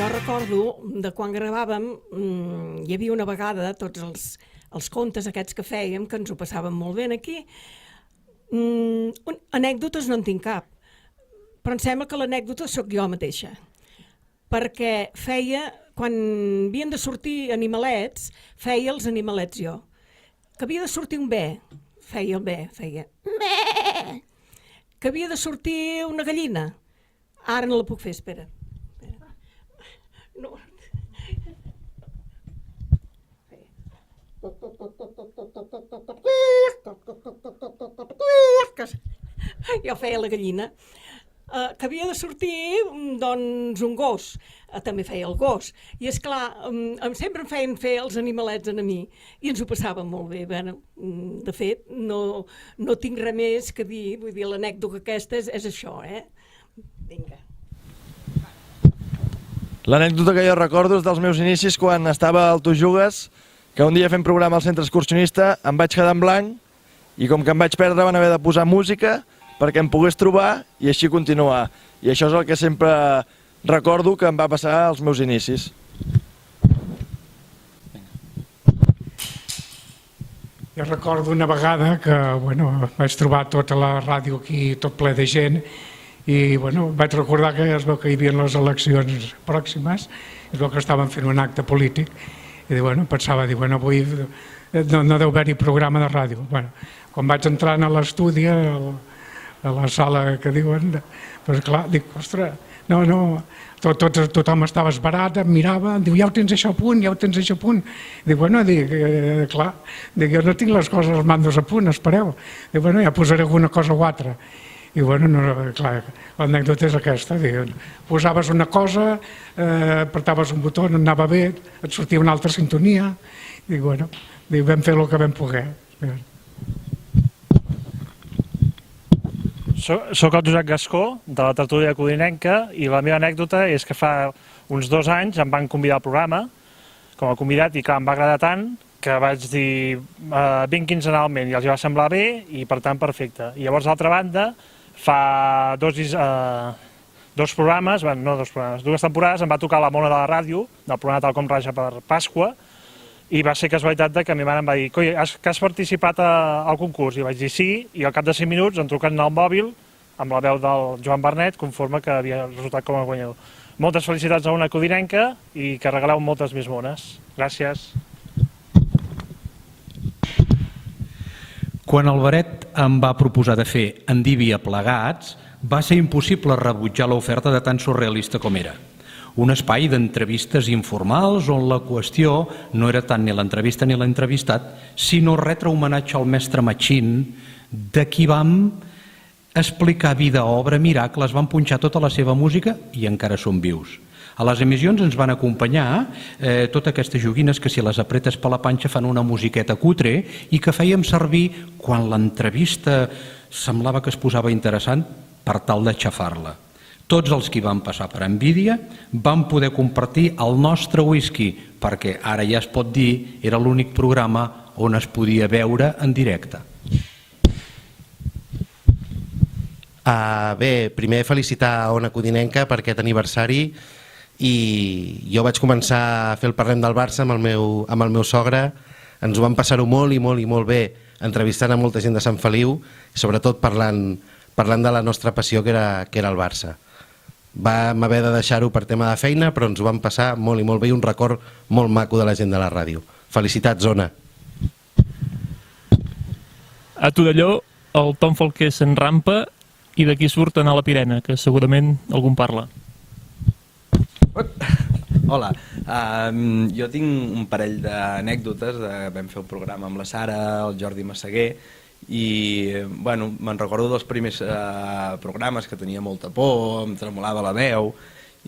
Jo recordo de quan gravàvem, hi havia una vegada tots els contes aquests que fèiem, que ens ho passàvem molt bé aquí. Anècdotes no en tinc cap, però em sembla que l'anècdota sóc jo mateixa, perquè feia, quan havien de sortir animalets, feia els animalets jo. Que havia de sortir un bé, feia el bé, feia bé. Que havia de sortir una gallina, ara no la puc fer, espera. No. Jo feia la gallina. Que havia de sortir doncs un gos, també feia el gos, i esclar, sempre em feien fer els animalets a mi i ens ho passàvem molt bé. Bueno, de fet, no tinc res més que dir, vull dir, l'anècdota aquesta és això, Vinga. L'anècdota que jo recordo és dels meus inicis quan estava al Tu Jugues, que un dia fent programa al centre excursionista em vaig quedar en blanc i com que em vaig perdre van haver de posar música perquè em pogués trobar i així continuar. I això és el que sempre recordo que em va passar als meus inicis. Jo recordo una vegada que vaig trobar tota la ràdio aquí tot ple de gent i vaig recordar que es veu que hi havia les eleccions pròximes, es veu que estaven fent un acte polític i pensava, avui no deu haver-hi programa de ràdio. Quan vaig entrar a l'estudi, a la sala que diuen, doncs clar, dic, ostres, tothom estava esverat, em mirava, em diu, ja ho tens això a punt, ja ho tens això a punt. Dic, clar, jo no tinc les coses als mandos a punt, espereu. Dic, ja posaré alguna cosa o altra. I clar, l'anècdota és aquesta, posaves una cosa, apretaves un botó, no anava bé, et sortia una altra sintonia, i vam fer el que vam poder. Soc el Josep Gascó, de la tertúlia codinenca, i la meva anècdota és que fa uns 2 anys em van convidar al programa com a convidat i que em va agradar tant que vaig dir vinc quinzenalment i els va semblar bé i per tant perfecte. I llavors, d'altra banda, fa 2 programes, no 2 programes, 2 temporades em va tocar la mona de la ràdio, del programa Tal com Raja per Pasqua, i va ser casualitat que mi mare em va dir que has participat al concurs? I vaig dir sí, i al cap de 5 minuts em truquen al mòbil amb la veu del Joan Bernet, conforme que havia resultat com a guanyador. Moltes felicitats a una codinenca i que regaleu moltes més mones. Gràcies. Quan el Beret em va proposar de fer Endívia plegats, va ser impossible rebutjar l'oferta de tan surrealista com era. Un espai d'entrevistes informals on la qüestió no era tant ni l'entrevista ni l'entrevistat, sinó retre homenatge al mestre Machín, de qui vam explicar vida, obra, miracles, van punxar tota la seva música i encara són vius. A les emissions ens van acompanyar totes aquestes joguines que si les apretes per la panxa fan una musiqueta cutre i que fèiem servir quan l'entrevista semblava que es posava interessant per tal de xafar-la. Tots els que van passar per Envídia van poder compartir el nostre whisky perquè ara ja es pot dir era l'únic programa on es podia veure en directe. Bé, primer felicitar a Ona Codinenca per aquest aniversari i jo vaig començar a fer el Parlem del Barça amb el meu sogre, ens ho vam passar-ho molt i molt bé entrevistant a molta gent de Sant Feliu i sobretot parlant de la nostra passió que era el Barça. Vam haver de deixar-ho per tema de feina, però ens ho vam passar molt i molt bé i un record molt maco de la gent de la ràdio. Felicitats, Ona. A Torelló, el Tom Falquer s'enrampa i d'aquí surten a la Pirena, que segurament algun parla. Hola, jo tinc un parell d'anècdotes. Vam fer un programa amb la Sara, el Jordi Massaguer, i me'n recordo dels primers programes que tenia molta por, em tremolava la veu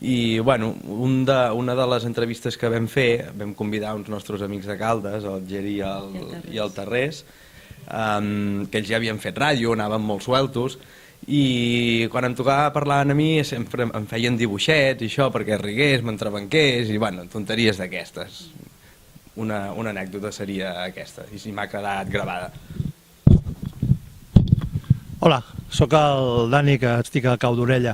i una de les entrevistes que vam fer vam convidar uns nostres amics de Caldes, el Geri i el Tarrés, que ells ja havien fet ràdio, anaven molt sueltos i quan em tocava parlar a mi sempre em feien dibuixets i això perquè rigués, m'entrebanqués i tonteries d'aquestes. Una anècdota seria aquesta i m'ha quedat gravada. Hola, sóc el Dani, que estic a Cau d'Orella.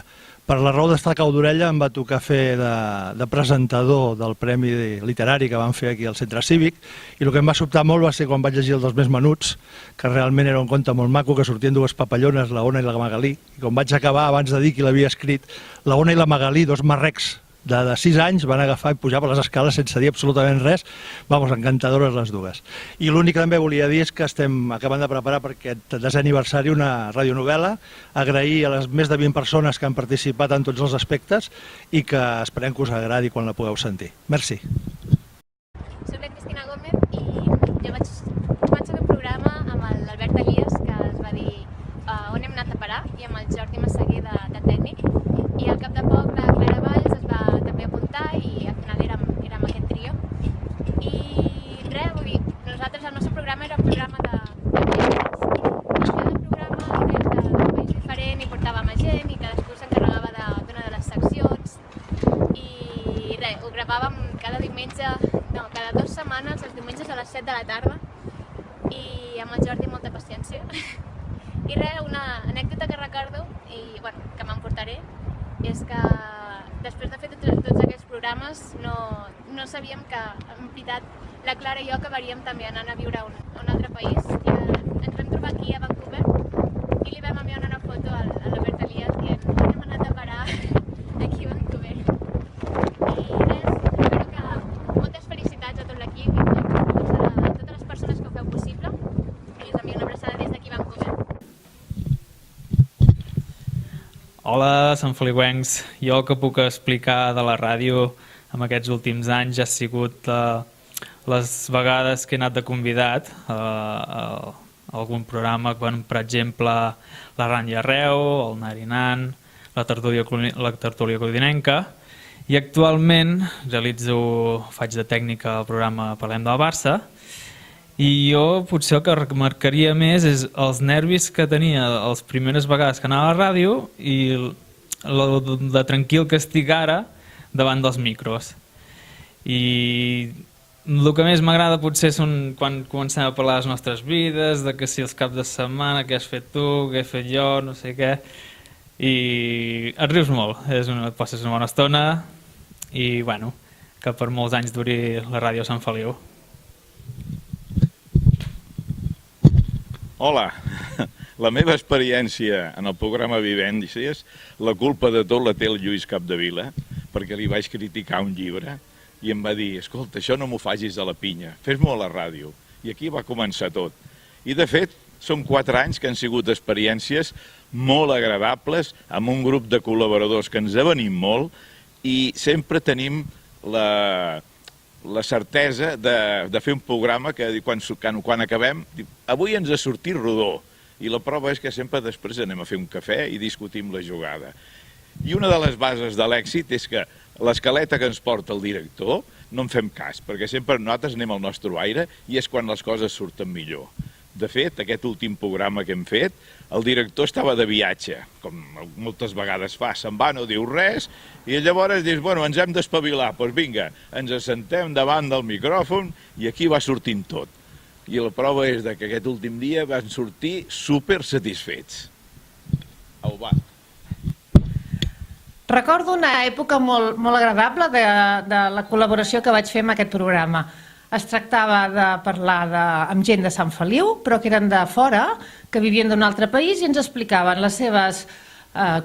Per la raó d'estar a Cau d'Orella em va tocar fer de presentador del Premi Literari que van fer aquí al Centre Cívic, i el que em va sobtar molt va ser quan vaig llegir el dels Més Menuts, que realment era un conte molt maco, que sortien dues papallones, la Ona i la Magalí, i quan vaig acabar, abans de dir qui l'havia escrit, la Ona i la Magalí, dos marrecs de 6 anys, van agafar i pujar per les escales sense dir absolutament res. Vamos, encantadores les dues. I l'únic que també volia dir és que estem acabant de preparar per aquest 10è aniversari una radionovel·la, agrair a les més de 20 persones que han participat en tots els aspectes i que esperem que us agradi quan la pugueu sentir. Merci. Soc la Cristina Gómez i jo vaig començar un programa amb l'Albert Elias, que es va dir on hem anat a parar, i amb el Jordi Massaguer de tècnic, i al cap de poc la Clara Valls es va també apuntar i al final érem aquest trio. I res, vull dir, nosaltres el nostre programa era un programa de cada programa des d'un país diferent i portàvem a gent i cadascú s'encarregava d'una de les seccions i res, ho gravàvem cada diumenge, no, cada 2 setmanes, els diumenges a les 7 de la tarda, i amb el Jordi molta paciència. I res, una anècdota que recordo i bueno, que m'emportaré és que després de fer tots aquests programes no sabíem que, en veritat, la Clara i jo acabaríem també anant a viure a un altre país, i ens vam trobar aquí a Vancouver i li vam enviar una foto a l'Albert Elias dient on hem anat a parar aquí a Vancouver. I res, espero que moltes felicitats a tot l'equip i a totes les persones que ho feu possible, i us envio una abraçada des d'aquí a Vancouver. Hola, santfeliuencs. Jo el que puc explicar de la ràdio en aquests últims anys ha sigut les vegades que he anat de convidat a algun programa, per exemple, la Ran i Arreu, el Narinant, la tertúlia codinenca, i actualment faig de tècnica al programa Parlem del Barça, i jo potser el que remarcaria més és els nervis que tenia les primeres vegades que anava a la ràdio i de tranquil que estic ara davant dels micros. I el que més m'agrada potser són quan comencem a parlar de les nostres vides, de que si els caps de setmana, què has fet tu, què he fet jo, no sé què, i et rius molt, et passes una bona estona i bueno, que per molts anys duri la ràdio a Sant Feliu. Hola, la meva experiència en el programa Vivències, la culpa de tot la té el Lluís Capdevila, perquè li vaig criticar un llibre i em va dir, escolta, això no m'ho facis a la pinya, fes-m'ho a la ràdio. I aquí va començar tot. I de fet, són 4 anys que han sigut experiències molt agradables, amb un grup de col·laboradors que ens avenim molt i sempre tenim la certesa de fer un programa que quan acabem, avui ens ha sortit rodó, i la prova és que sempre després anem a fer un cafè i discutim la jugada. I una de les bases de l'èxit és que l'escaleta que ens porta el director no en fem cas, perquè sempre nosaltres anem al nostre aire i és quan les coses surten millor. De fet, aquest últim programa que hem fet, el director estava de viatge, com moltes vegades fa, se'n va, no diu res, i llavors dius, bueno, ens hem d'espavilar, doncs vinga, ens assentem davant del micròfon i aquí va sortint tot. I la prova és que aquest últim dia van sortir super satisfets. Au, va. Recordo una època molt agradable de la col·laboració que vaig fer amb aquest programa. Es tractava de parlar amb gent de Sant Feliu, però que eren de fora, que vivien d'un altre país i ens explicaven les seves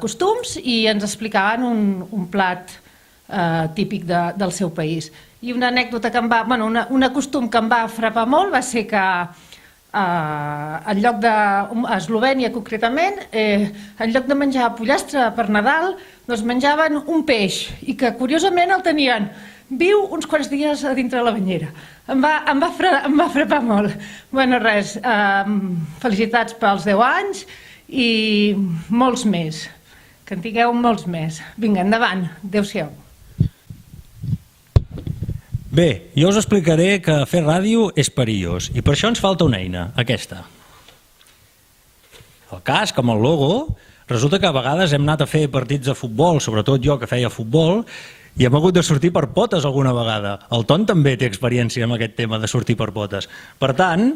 costums i ens explicaven un plat típic del seu país. I una anècdota que un costum que em va frapar molt va ser que en lloc de, a Eslovènia concretament, en lloc de menjar pollastre per Nadal, doncs menjaven un peix i que curiosament el tenien viu uns quants dies a dintre de la banyera. Em va frapar molt. Bueno, res, felicitats pels 10 anys i molts més. Que en tingueu molts més. Vinga, endavant. Adéu-siau. Bé, jo us explicaré que fer ràdio és perillós i per això ens falta una eina, aquesta. El casc amb el logo, resulta que a vegades hem anat a fer partits de futbol, sobretot jo que feia futbol, i hem hagut de sortir per potes alguna vegada. El Ton també té experiència amb aquest tema de sortir per potes. Per tant,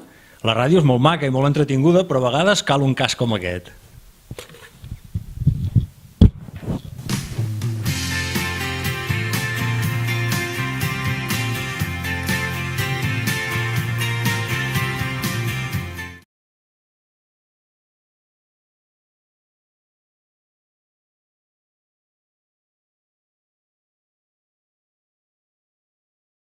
la ràdio és molt maca i molt entretinguda, però a vegades cal un casc com aquest.